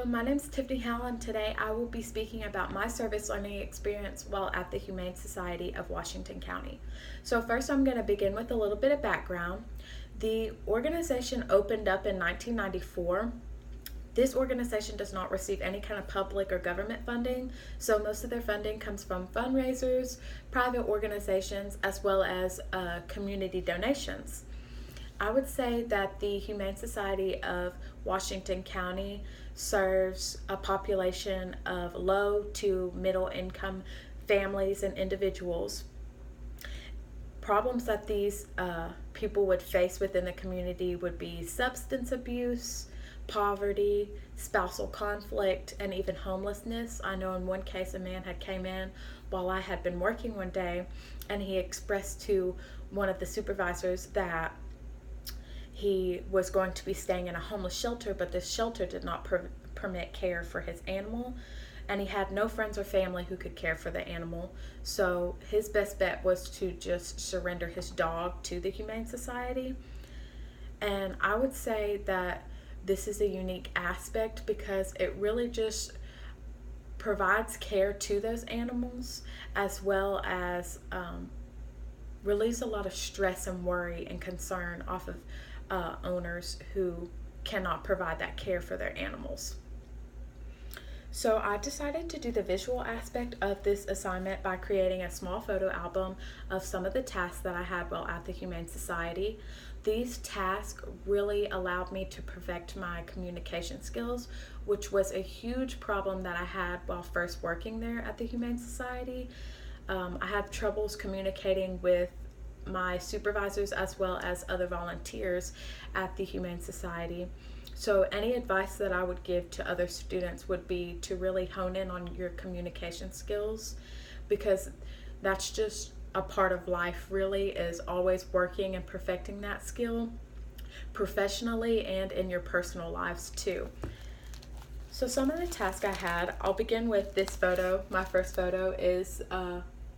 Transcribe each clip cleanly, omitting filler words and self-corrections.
my name is Tiffney Howell, and today I will be speaking about my service learning experience while at the Humane Society of Washington County. So first I'm going to begin with a little bit of background. The organization opened up in 1994. This organization does not receive any kind of public or government funding, so most of their funding comes from fundraisers, private organizations, as well as community donations. I would say that the Humane Society of Washington County serves a population of low to middle income families and individuals. Problems that these people would face within the community would be substance abuse, poverty, spousal conflict, and even homelessness. I know in one case a man had came in while I had been working one day, and he expressed to one of the supervisors that he was going to be staying in a homeless shelter, but this shelter did not permit care for his animal, and he had no friends or family who could care for the animal. So his best bet was to just surrender his dog to the Humane Society. And I would say that this is a unique aspect because it really just provides care to those animals, as well as relieves a lot of stress and worry and concern off of owners who cannot provide that care for their animals. So I decided to do the visual aspect of this assignment by creating a small photo album of some of the tasks that I had while at the Humane Society. These tasks really allowed me to perfect my communication skills, which was a huge problem that I had while first working there at the Humane Society. I had troubles communicating with my supervisors as well as other volunteers at the Humane Society. So any advice that I would give to other students would be to really hone in on your communication skills, because that's just a part of life, really, is always working and perfecting that skill professionally and in your personal lives too. So some of the tasks I had, I'll begin with this photo. My first photo is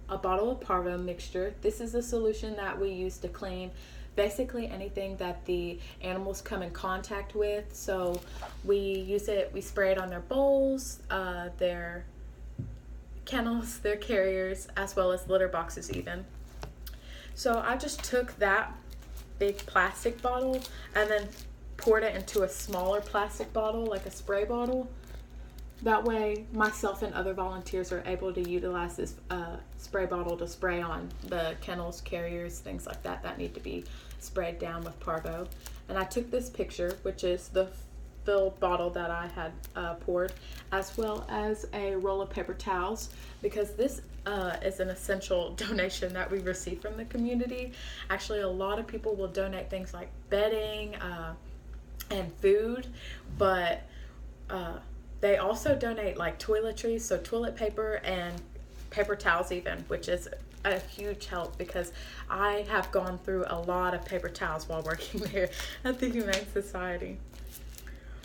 a bottle of Parvo mixture. This is a solution that we use to clean basically anything that the animals come in contact with. So we use it, we spray it on their bowls, their kennels, their carriers, as well as litter boxes even. So I just took that big plastic bottle and then poured it into a smaller plastic bottle, like a spray bottle. That way, myself and other volunteers are able to utilize this spray bottle to spray on the kennels, carriers, things like that that need to be sprayed down with Parvo. And I took this picture, which is the filled bottle that I had poured, as well as a roll of paper towels, because this is an essential donation that we receive from the community. Actually, a lot of people will donate things like bedding and food, but they also donate like toiletries, so toilet paper and paper towels even, which is a huge help because I have gone through a lot of paper towels while working there at the Humane Society.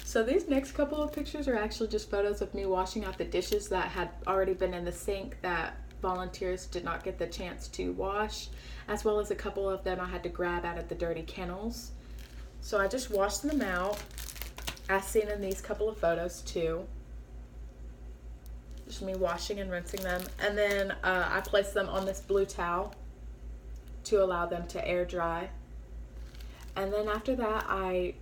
So these next couple of pictures are actually just photos of me washing out the dishes that had already been in the sink that volunteers did not get the chance to wash, as well as a couple of them I had to grab out of the dirty kennels. So I just washed them out, as seen in these couple of photos too. Just me washing and rinsing them. And then I placed them on this blue towel to allow them to air dry. And then after that, I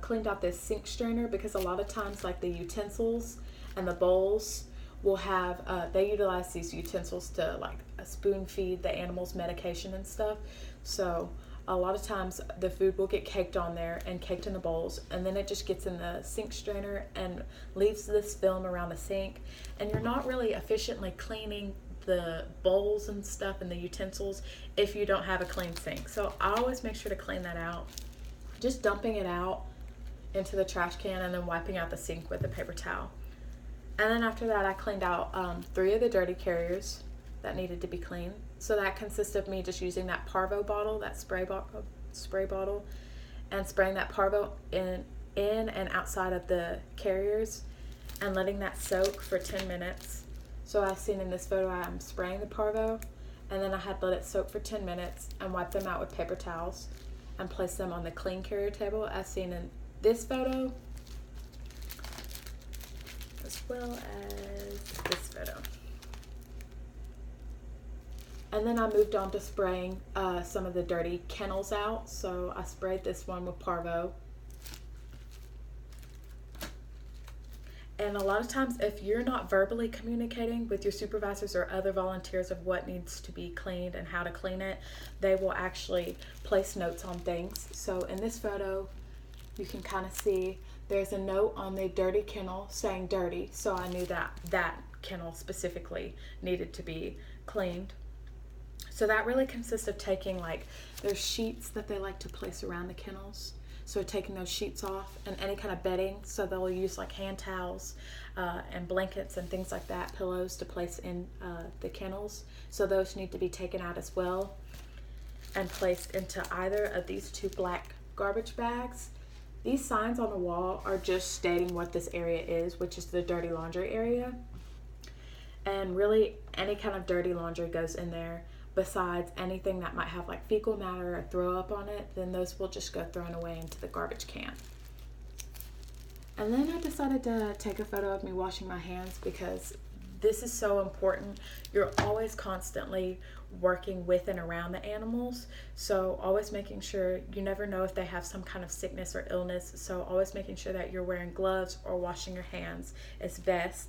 cleaned out this sink strainer, because a lot of times like the utensils and the bowls will have, they utilize these utensils to like spoon feed the animals medication and stuff. So a lot of times the food will get caked on there and caked in the bowls, and then it just gets in the sink strainer and leaves this film around the sink, and you're not really efficiently cleaning the bowls and stuff and the utensils if you don't have a clean sink. So I always make sure to clean that out, just dumping it out into the trash can and then wiping out the sink with a paper towel. And then after that, I cleaned out 3 of the dirty carriers that needed to be cleaned. So that consists of me just using that Parvo bottle, that spray bottle, and spraying that Parvo in and outside of the carriers and letting that soak for 10 minutes. So as seen in this photo, I'm spraying the Parvo, and then I had let it soak for 10 minutes and wipe them out with paper towels and place them on the clean carrier table as seen in this photo. as well as this photo. And then I moved on to spraying some of the dirty kennels out. So I sprayed this one with Parvo. And a lot of times, if you're not verbally communicating with your supervisors or other volunteers of what needs to be cleaned and how to clean it, they will actually place notes on things. So in this photo, you can kind of see there's a note on the dirty kennel saying dirty. So I knew that that kennel specifically needed to be cleaned. So that really consists of taking, like, there's sheets that they like to place around the kennels. So taking those sheets off and any kind of bedding. So they'll use like hand towels and blankets and things like that, pillows to place in the kennels. So those need to be taken out as well and placed into either of these two black garbage bags. These signs on the wall are just stating what this area is, which is the dirty laundry area. And really any kind of dirty laundry goes in there. Besides anything that might have like fecal matter or throw up on it, then those will just go thrown away into the garbage can. And then I decided to take a photo of me washing my hands because this is so important. You're always constantly working with and around the animals. So always making sure, you never know if they have some kind of sickness or illness. So always making sure that you're wearing gloves or washing your hands is best.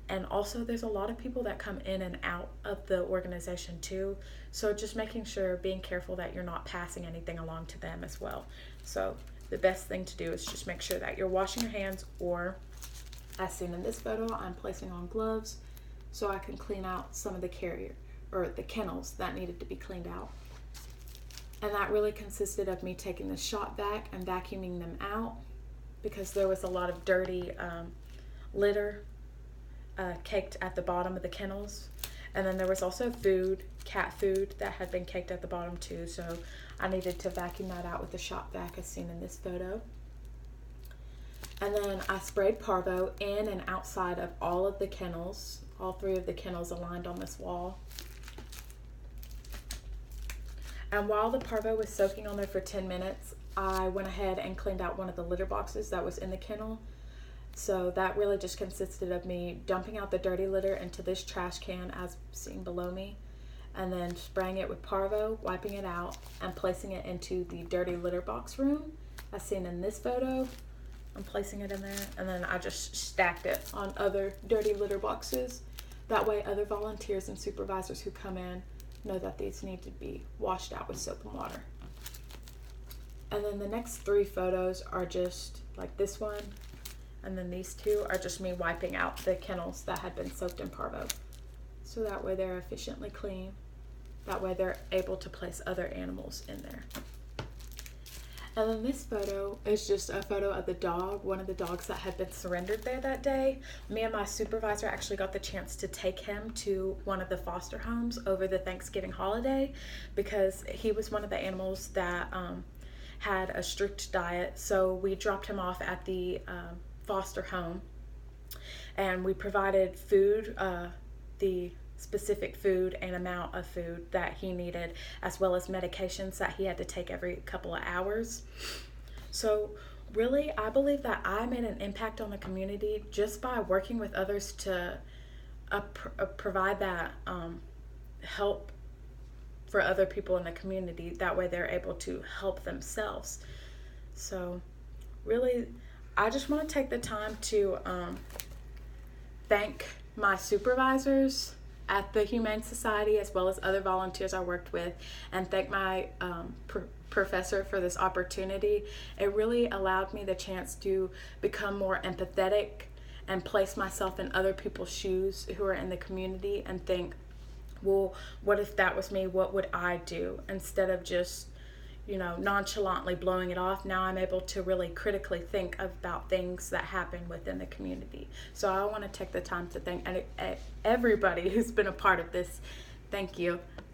And also there's a lot of people that come in and out of the organization too. So just making sure, being careful that you're not passing anything along to them as well. So the best thing to do is just make sure that you're washing your hands, or as seen in this photo, I'm placing on gloves so I can clean out some of the the kennels that needed to be cleaned out. And that really consisted of me taking the shop vac and vacuuming them out because there was a lot of dirty litter caked at the bottom of the kennels. And then there was also food, cat food, that had been caked at the bottom too. So I needed to vacuum that out with the shop vac as seen in this photo. And then I sprayed Parvo in and outside of all of the kennels, all three of the kennels aligned on this wall. And while the Parvo was soaking on there for 10 minutes, I went ahead and cleaned out one of the litter boxes that was in the kennel. So that really just consisted of me dumping out the dirty litter into this trash can as seen below me, and then spraying it with Parvo, wiping it out, and placing it into the dirty litter box room as seen in this photo. I'm placing it in there, and then I just stacked it on other dirty litter boxes. That way other volunteers and supervisors who come in know that these need to be washed out with soap and water. And then the next three photos are just like this one. And then these two are just me wiping out the kennels that had been soaked in Parvo. So that way they're efficiently clean. That way they're able to place other animals in there. And then this photo is just a photo of the dog, one of the dogs that had been surrendered there that day. Me and my supervisor actually got the chance to take him to one of the foster homes over the Thanksgiving holiday because he was one of the animals that had a strict diet. So we dropped him off at the foster home and we provided food, the specific food and amount of food that he needed, as well as medications that he had to take every couple of hours. So really, I believe that I made an impact on the community just by working with others to provide that help for other people in the community. That way they're able to help themselves. So really, I just want to take the time to thank my supervisors at the Humane Society as well as other volunteers I worked with, and thank my professor for this opportunity. It really allowed me the chance to become more empathetic and place myself in other people's shoes who are in the community and think, well, what if that was me? What would I do? Instead of just, nonchalantly blowing it off, now I'm able to really critically think about things that happen within the community. So I want to take the time to thank everybody who's been a part of this. Thank you.